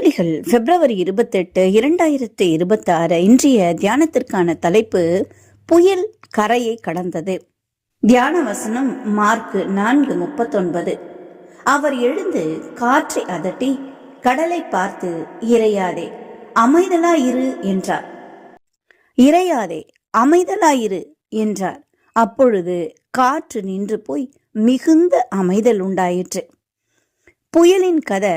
மணித்துளிகள் பிப்ரவரி 28, 2026. இன்றைய தியானத்திற்கான தலைப்பு புயல் கரையை கடந்தது. தியான வசனம் மார்க் 4:39. அவர் எழுந்து காற்றை அதட்டி கடலை பார்த்து, இறையாதே, அமைதலாயிரு என்றார். இறையாதே, அமைதலாயிரு என்றார். அப்பொழுது காற்று நின்று போய் மிகுந்த அமைதல் உண்டாயிற்று. புயலின் கதை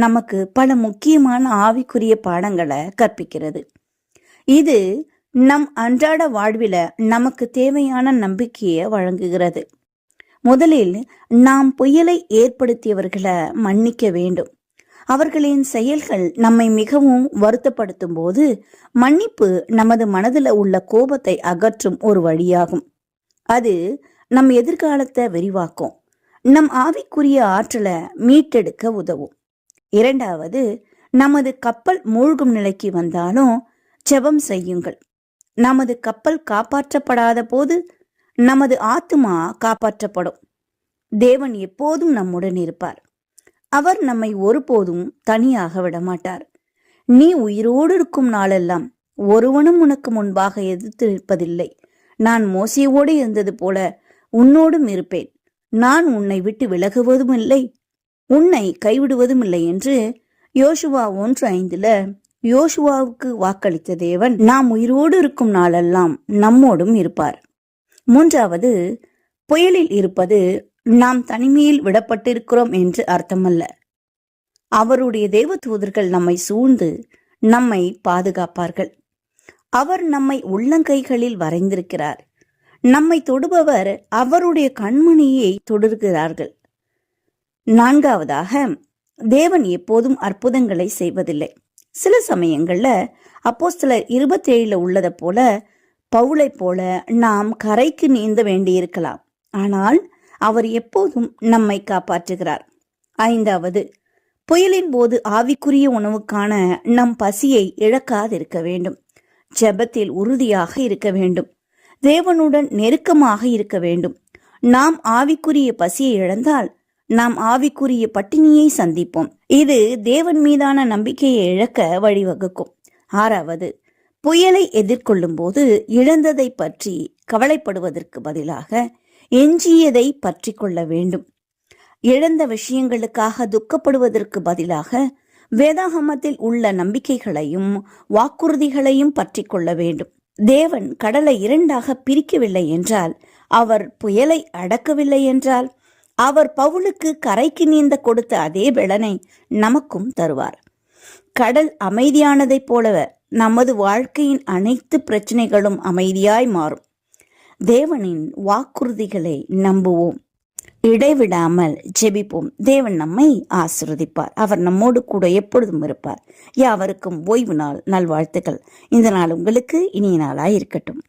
நமக்கு பல முக்கியமான ஆவிக்குரிய பாடங்களை கற்பிக்கிறது. இது நம் அன்றாட வாழ்வில நமக்கு தேவையான நம்பிக்கையை வழங்குகிறது. முதலில் நாம் புயலை ஏற்படுத்தியவர்களை மன்னிக்க வேண்டும். அவர்களின் செயல்கள் நம்மை மிகவும் வருத்தப்படுத்தும் போது மன்னிப்பு நமது மனதில் உள்ள கோபத்தை அகற்றும் ஒரு வழியாகும். அது நம் எதிர்காலத்தை விரிவாக்கும், நம் ஆவிக்குரிய ஆற்றலை மீட்டெடுக்க உதவும். இரண்டாவது, நமது கப்பல் மூழ்கும் நிலைக்கு வந்தாலும் ஜெபம் செய்யுங்கள். நமது கப்பல் காப்பாற்றப்படாத போது நமது ஆத்துமா காப்பாற்றப்படும். தேவன் எப்போதும் நம்முடன் இருப்பார். அவர் நம்மை ஒருபோதும் தனியாக விடமாட்டார். நீ உயிரோடு இருக்கும் நாளெல்லாம் ஒருவனும் உனக்கு முன்பாக எதிர்த்து நிற்பதில்லை. நான் மோசேயோடு இருந்தது போல உன்னோடும் இருப்பேன். நான் உன்னை விட்டு விலகுவதும் இல்லை, உன்னை கைவிடுவதும் இல்லை என்று யோசுவா 1:5 யோசுவாவுக்கு வாக்களித்த தேவன் நாம் உயிரோடு இருக்கும் நாளெல்லாம் நம்மோடும் இருப்பார். மூன்றாவது, புயலில் இருப்பது நாம் தனிமையில் விடப்பட்டிருக்கிறோம் என்று அர்த்தமல்ல. அவருடைய தேவதூதர்கள் நம்மை சூழ்ந்து நம்மை பாதுகாப்பார்கள். அவர் நம்மை உள்ளங்கைகளில் வரைந்திருக்கிறார். நம்மை தொடுபவர் அவருடைய கண்மணியை தொடுகிறார்கள். நான்காவதாக, தேவன் எப்போதும் அற்புதங்களை செய்வதில்லை. சில சமயங்கள்ல அப்போஸ்தலர் 27 உள்ளதை போல பவுலை போல நாம் கரைக்கு நீந்த வேண்டியிருக்கலாம். ஆனால் அவர் எப்போதும் நம்மை காப்பாற்றுகிறார். ஐந்தாவது, புயலின் போது ஆவிக்குரிய உணவுக்கான நம் பசியை இழக்காதிருக்க வேண்டும். ஜெபத்தில் உறுதியாக இருக்க வேண்டும். தேவனுடன் நெருக்கமாக இருக்க வேண்டும். நாம் ஆவிக்குரிய பசியை இழந்தால் நாம் ஆவிக்குரிய பட்டினியை சந்திப்போம். இது தேவன் மீதான நம்பிக்கையை இழக்க வழிவகுக்கும். ஆறாவது, புயலை எதிர்கொள்ளும் போது இழந்ததை பற்றி கவலைப்படுவதற்கு பதிலாக எஞ்சியதை பற்றி கொள்ள வேண்டும். இழந்த விஷயங்களுக்காக துக்கப்படுவதற்கு பதிலாக வேதாகமத்தில் உள்ள நம்பிக்கைகளையும் வாக்குறுதிகளையும் பற்றி கொள்ள வேண்டும். தேவன் கடலை 2ஆக பிரிக்கவில்லை என்றால், அவர் புயலை அடக்கவில்லை என்றால், அவர் பவுலுக்கு கரைக்கு நீந்த கொடுத்த அதே பலனை நமக்கும் தருவார். கடல் அமைதியானதைப் போல நமது வாழ்க்கையின் அனைத்து பிரச்சனைகளும் அமைதியாய் மாறும். தேவனின் வாக்குறுதிகளை நம்புவோம். இடைவிடாமல் ஜெபிப்போம். தேவன் நம்மை ஆசீர்வதிப்பார். அவர் நம்மோடு கூட எப்பொழுதும் இருப்பார். யாவருக்கும் ஓய்வு நாள் நல்வாழ்த்துக்கள். இந்த நாள் உங்களுக்கு இனிய நாளாய் இருக்கட்டும்.